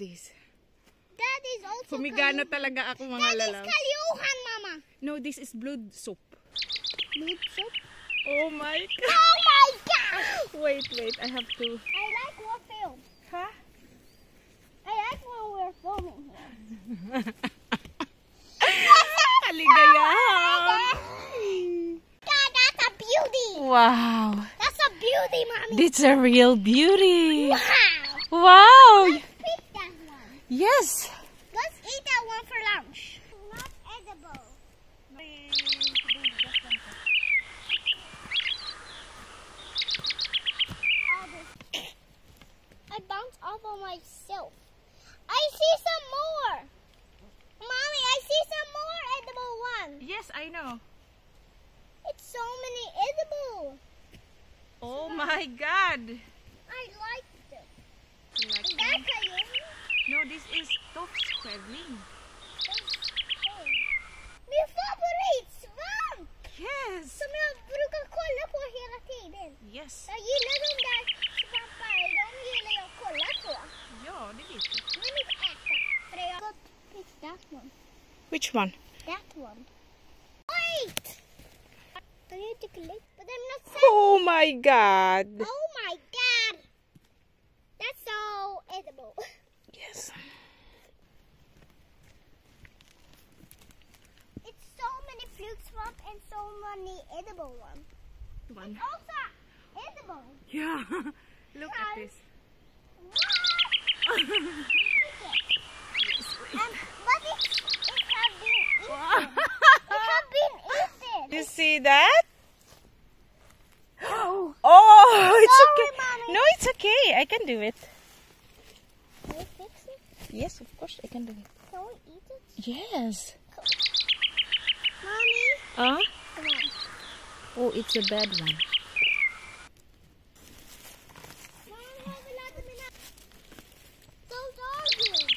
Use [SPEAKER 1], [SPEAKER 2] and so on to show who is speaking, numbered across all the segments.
[SPEAKER 1] this?
[SPEAKER 2] That is also
[SPEAKER 1] Humigana talaga ako mga lalaw.
[SPEAKER 2] That is kalyuhan, Mama.
[SPEAKER 1] No, this is blood soup.
[SPEAKER 2] Blood soup?
[SPEAKER 1] Oh my God.
[SPEAKER 2] Oh my God!
[SPEAKER 1] Wait, I have to.
[SPEAKER 2] I like what film.
[SPEAKER 1] Huh?
[SPEAKER 2] I like when we're filming here.
[SPEAKER 1] Kaligayahan.
[SPEAKER 2] God, that's a beauty.
[SPEAKER 1] Wow.
[SPEAKER 2] That's a beauty, Mommy.
[SPEAKER 1] It's a real beauty.
[SPEAKER 2] Wow.
[SPEAKER 1] Wow.
[SPEAKER 2] Pick that one.
[SPEAKER 1] Yes.
[SPEAKER 2] Let's eat that one for lunch. Not edible. I bounced off of myself. I see some more. Mommy, I see some more edible ones.
[SPEAKER 1] Yes, I know.
[SPEAKER 2] It's so many edible.
[SPEAKER 1] Oh my God.
[SPEAKER 2] I like them.
[SPEAKER 1] You like
[SPEAKER 2] Is that
[SPEAKER 1] them?
[SPEAKER 2] kalyuhan?
[SPEAKER 1] No, this is toffsqueling.
[SPEAKER 2] Min favorit svamp!
[SPEAKER 1] Yes.
[SPEAKER 2] Som jag brukar kolla på hela tiden.
[SPEAKER 1] Yes.
[SPEAKER 2] Jag gillar de där svampar. De gillar jag att kolla på.
[SPEAKER 1] Ja, det vet du.
[SPEAKER 2] Jag vill inte äta. För jag got pick that one.
[SPEAKER 1] Which one?
[SPEAKER 2] That one. Wait! I need to collect, but I'm not saying.
[SPEAKER 1] Oh my God.
[SPEAKER 2] Oh my God! That's so edible.
[SPEAKER 1] Yes.
[SPEAKER 2] It's so many fruit swamp and so many edible ones.
[SPEAKER 1] One.
[SPEAKER 2] Also edible.
[SPEAKER 1] Yeah. Look at this.
[SPEAKER 2] What? But it have been eaten. It have been eaten.
[SPEAKER 1] You see that?
[SPEAKER 2] Oh.
[SPEAKER 1] Oh, it's
[SPEAKER 2] Sorry,
[SPEAKER 1] okay.
[SPEAKER 2] Mommy.
[SPEAKER 1] No, it's okay. I can do it.
[SPEAKER 2] Can we fix it?
[SPEAKER 1] Yes, of course I can do it.
[SPEAKER 2] Can we eat it?
[SPEAKER 1] Yes.
[SPEAKER 2] Mommy,
[SPEAKER 1] Huh?
[SPEAKER 2] come on.
[SPEAKER 1] Oh, it's a bad one.
[SPEAKER 2] Mommy, har vi lärt mina... Those are good.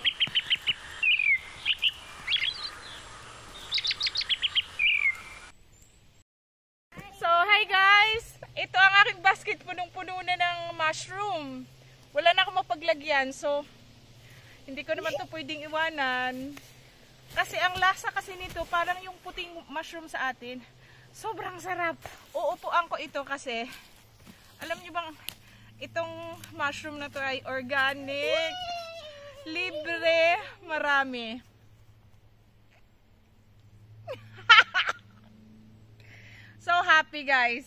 [SPEAKER 1] So, hi guys! Ito ang aking basket, punong-puno na ng mushroom. Wala na akong mapaglagyan, so hindi ko naman to pwedeng iwanan. Kasi ang lasa kasi nito, parang yung puting mushroom sa atin. Sobrang sarap. Uupuan ko ito kasi, alam niyo bang, itong mushroom na to ay organic, libre, marami. So happy guys.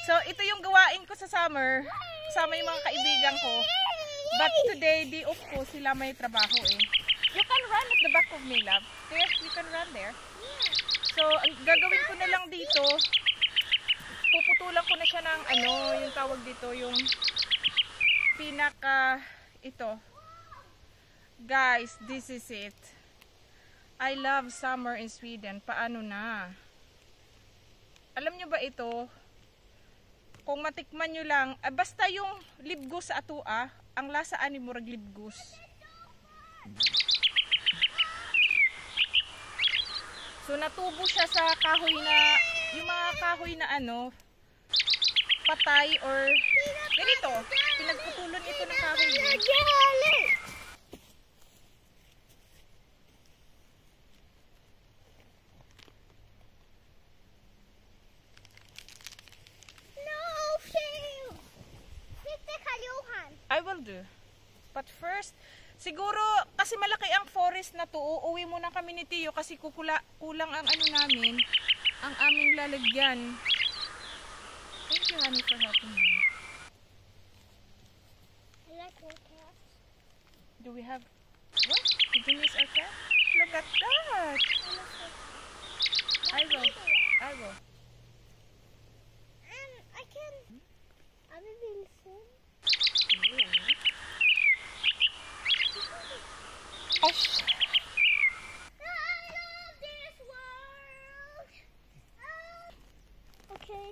[SPEAKER 1] So ito yung gawain ko sa summer. Kasama yung mga kaibigan ko. But today, day off ko, sila may trabaho eh. You can run at the back of me, love. There, you can run there. So, ang gagawin ko na lang dito, puputulan ko na siya ng ano, yung tawag dito, yung pinaka, ito. Guys, this is it. I love summer in Sweden. Paano na? Alam nyo ba ito? Kung matikman nyo lang, basta yung libgus sa atua, ang lasa ani murag libgus. So natubo siya sa kahoy na, yung mga kahoy na ano, patay or ganito, pinagputulon ito ng kahoy niya. I will do. But first, siguro, kasi malaki ang forest na to, uuwi muna kami ni Tio kasi kulang ang ano namin, ang aming lalagyan. Thank you, honey, for helping me.
[SPEAKER 2] I like your cats.
[SPEAKER 1] Do we have, what? Did you miss our cat? Look at that! I will.
[SPEAKER 2] And I can... I will listen.
[SPEAKER 1] Gosh.
[SPEAKER 2] I love this world. Okay.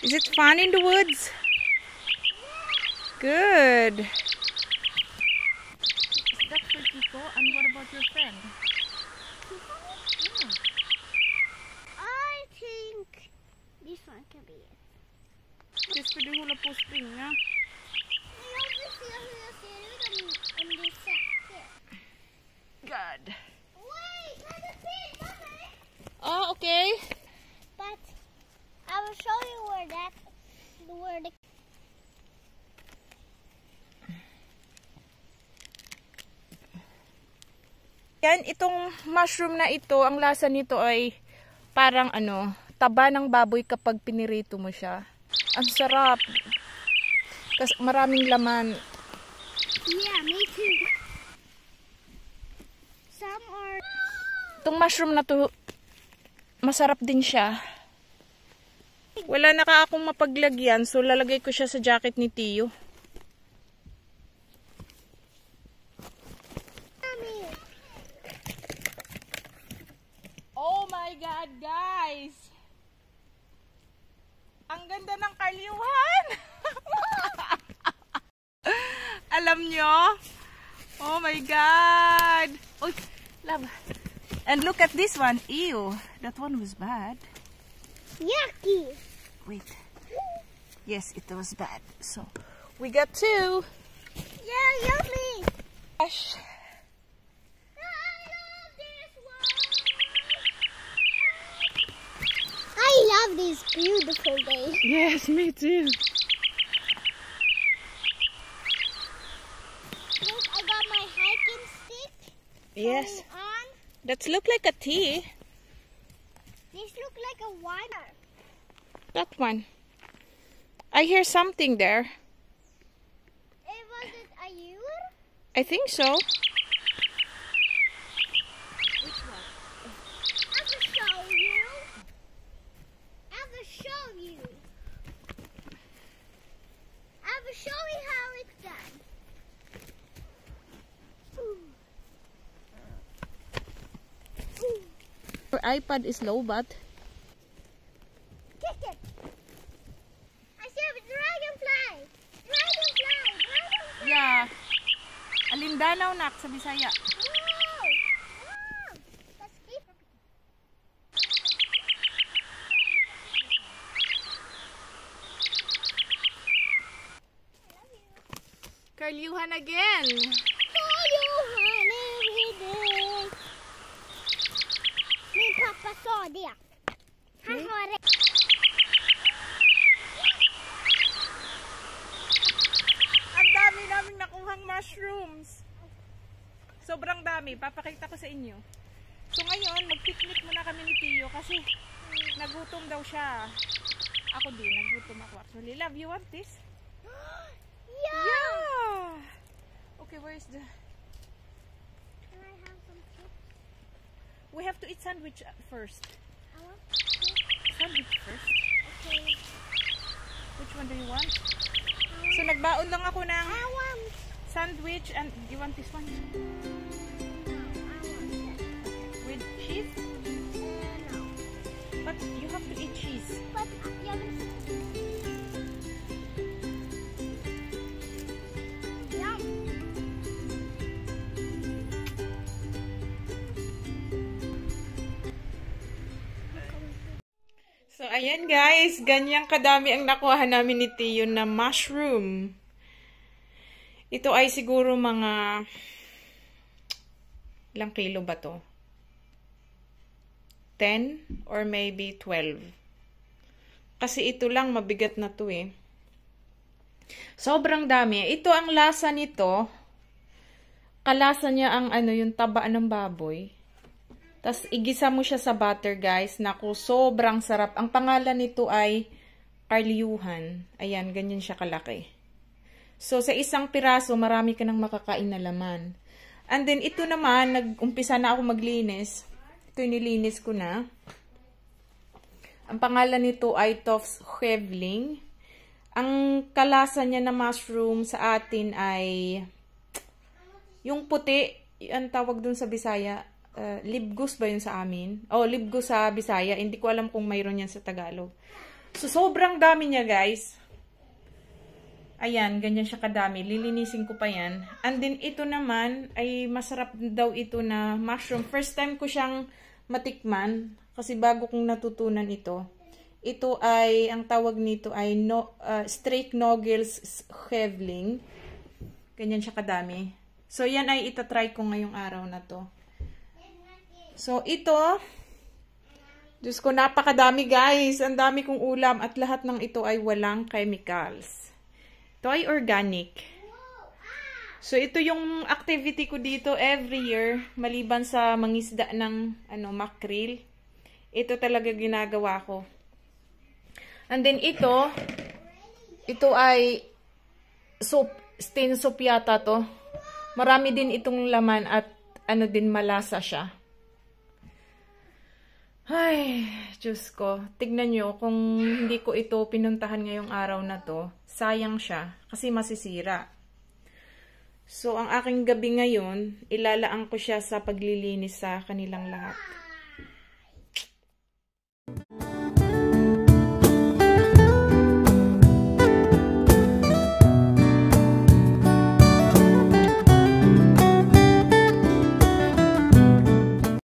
[SPEAKER 1] Is it fun in the woods? Good. Is that for Kiko? And what about your friend? Yeah.
[SPEAKER 2] I think this one can be it.
[SPEAKER 1] Tis pwede hula posting nga. God.
[SPEAKER 2] Wait, there's a pin, Mommy.
[SPEAKER 1] Oh, okay.
[SPEAKER 2] But I will show you where the
[SPEAKER 1] Yan, itong mushroom na ito, ang lasa nito ay parang taba ng baboy kapag pinirito mo siya. Ang sarap. Kasi maraming laman.
[SPEAKER 2] Yeah, me too. Some are.
[SPEAKER 1] Itong mushroom na to, masarap din siya. Wala na ka akong mapaglagyan, so lalagay ko siya sa jacket ni Tio. Oh my God, guys! Ang ganda ng kalyuhan! Alam nyo? Oh my God! Oh, love. And look at this one. Ew, that one was bad.
[SPEAKER 2] Yucky.
[SPEAKER 1] Wait. Yes, it was bad. So, we got two.
[SPEAKER 2] Yeah, yummy.
[SPEAKER 1] Gosh.
[SPEAKER 2] I love this one. I love this beautiful day.
[SPEAKER 1] Yes, me too.
[SPEAKER 2] Look, I got my hiking stick.
[SPEAKER 1] Yes.
[SPEAKER 2] going on.
[SPEAKER 1] That look like a tea.
[SPEAKER 2] This look like a water.
[SPEAKER 1] That one. I hear something there.
[SPEAKER 2] Was it a you?
[SPEAKER 1] I think so.
[SPEAKER 2] Which one? I will show you. I will show you. I will show you how it's done. Ooh. Ooh.
[SPEAKER 1] Your iPad is low, but
[SPEAKER 2] Kick it. I see a dragonfly. Dragonfly. Dragonfly.
[SPEAKER 1] yeah. Alindanaw nak sa Bisaya.
[SPEAKER 2] Wow. Wow. Let's keep. I love you.
[SPEAKER 1] Kalyuhan again.
[SPEAKER 2] For you, honey, day. Min pappa sa det. Han har rätt.
[SPEAKER 1] Ang dami naming nakuhang mushrooms. Sobrang dami. Papakita ko sa inyo. So ngayon, mag-picnic muna kami ni Tio kasi nagutom daw siya. Ako din, nagutom ako actually. Love, you want this?
[SPEAKER 2] Yeah.
[SPEAKER 1] Yeah! Okay, where is the...
[SPEAKER 2] Can I have some chips?
[SPEAKER 1] We have to eat sandwich first.
[SPEAKER 2] I want chips.
[SPEAKER 1] Sandwich first?
[SPEAKER 2] Okay.
[SPEAKER 1] Which one do you want? So nagbaon lang ako ng
[SPEAKER 2] I want.
[SPEAKER 1] sandwich and you want this one?
[SPEAKER 2] No, I want that.
[SPEAKER 1] With cheese?
[SPEAKER 2] No.
[SPEAKER 1] But you have to eat cheese.
[SPEAKER 2] But yum. Yum.
[SPEAKER 1] So ayan guys, ganyang kadami ang nakuha namin ni Tio na mushroom. Ito ay siguro mga ilang kilo ba to? 10 or maybe 12. Kasi ito lang mabigat na to eh. Sobrang dami. Ito ang lasa nito. Kalasa niya ang yung taba ng baboy. Tapos igisa mo siya sa butter guys. Naku, sobrang sarap. Ang pangalan nito ay kalyuhan. Ayan, ganyan siya kalaki. So sa isang piraso, marami ka nang makakain na laman. And then ito naman, nag-umpisa na ako maglinis. Ito nilinis ko na. Ang pangalan nito ay Tofts Hevling. Ang kalasa niya na mushroom sa atin ay yung puti, ang tawag dun sa Bisaya, libgus ba yun sa amin? Oh, libgus sa Bisaya. Hindi ko alam kung mayroon yan sa Tagalog. So, sobrang dami niya, guys. Ayan, ganyan siya kadami. Lilinisin ko pa yan. And then, ito naman, ay masarap daw ito na mushroom. First time ko siyang matikman. Kasi bago kong natutunan ito. Ito ay, ang tawag nito ay straight noggles Hevling. Ganyan siya kadami. So, yan ay itatry ko ngayong araw na to. So, ito, Diyos ko, napakadami guys. Ang dami kong ulam at lahat ng ito ay walang chemicals. Ito ay organic. So, ito yung activity ko dito every year, maliban sa mangisda ng mackerel. Ito talaga ginagawa ko. And then ito ay soup, stain soup yata to. Marami din itong laman at malasa siya. Ay, Diyos ko. Tignan nyo, kung hindi ko ito pinuntahan ngayong araw na to, sayang siya kasi masisira. So, ang aking gabi ngayon, ilalaan ko siya sa paglilinis sa kanilang lahat.